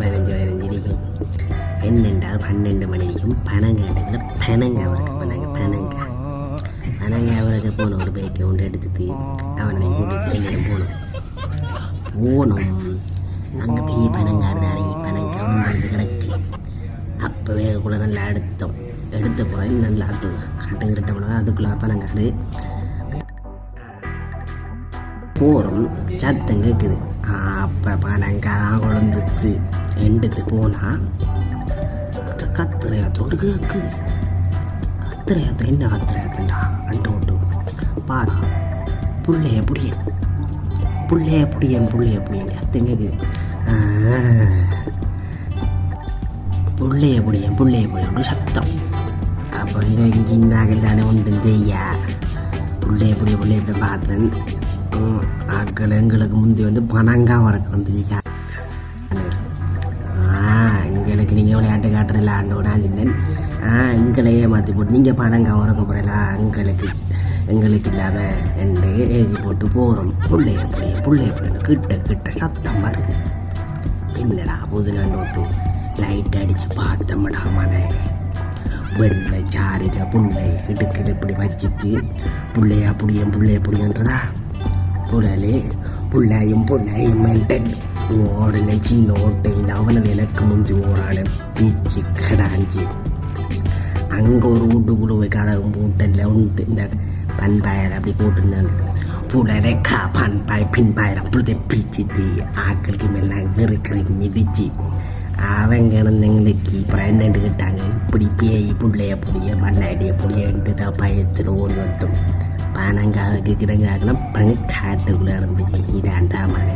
15 இருக்கும். என்னென்றால் 12 மணி இருக்கும். பனங்காட்டத்தில் பனங்காய் அவருக்கு பண்ணாங்க. பனங்காய் அவருக்கு போனோம். ஒரு பைக்கை கொண்டு எடுத்துட்டு அவனை கூட்டிட்டு நேரம் போனோம். அங்கே போய் பனங்காடுதாரி பனங்காய் ஒன்று கிடக்கு. அப்போவே கூட நல்லா எடுத்த போனால் நல்லா கட்டு போனால் அதுக்குள்ளே பனங்காடு போகிறோம். சத்தம் கேட்குது. அப்போ பனங்காய் குழந்துட்டு எண்டுத்து போனால் கத்திரையாத்தோடு கேட்குது. கத்திரையாத்திரம் என்ன கத்திரையாத்தண்டா அண்டு விட்டு பாடா புள்ளைய புடியன் சத்தம் கேட்குது. புள்ளைய புடியன் சத்தம். அப்போ இங்கே தானே ஒன்று தெரியா புள்ளைய புடிய பார்த்தேன். ஆக்கள் எங்களுக்கு முந்தி வந்து பனங்காய் வரக்கு வந்துச்சு. எங்களுக்கு நீங்கள் விளையாட்டு காட்டுறல ஆண்டோட சொன்னேன். எங்களையே மாற்றி போட்டு நீங்கள் பனங்காய் வரக்க போகிறல எங்களுக்கு இல்லாமல் ரெண்டு ஏஜி போட்டு போகிறோம். புள்ளைய கிட்ட சத்தம் வருது. என்னடா புது நாண்டு விட்டு லைட் அடித்து பார்த்தோம்டா மனை வெள்ளை சாரிக புள்ளை கிடுக்கிடு இப்படி வச்சுட்டு புள்ளையா புடியன்றதா புள்ளையும் மென்டன் ஓடனை சின்ன ஓட்டையில் அவனது எனக்கு முஞ்சி ஓடான பீச்சு கடாஞ்சி அங்கே ஒரு வீட்டுக்குள்ள போய் கதவும் பூட்டல்ல உண்டு. இந்த பண்பாயில் அப்படி போட்டிருந்தாங்க. புலரைக்கா பண்பாய் பின்பாயெல்லாம் புழுதை பீச்சிட்டு ஆக்களுக்கு மேலாம் வெறுக்கிறி மிதிச்சு அவங்க எங்களுக்கு அப்புறம் என்னண்டு கிட்டாங்க. இப்படி பேய் புள்ளைய புளிய மண்ணாடிய புளியன்ட்டு தான் பயத்தில் ஓடி வந்தோம். பனங்காவுக்கு கிடங்காக்கெல்லாம் காட்டுக்குள்ளே இருந்துச்சு. இதாண்டா மழை.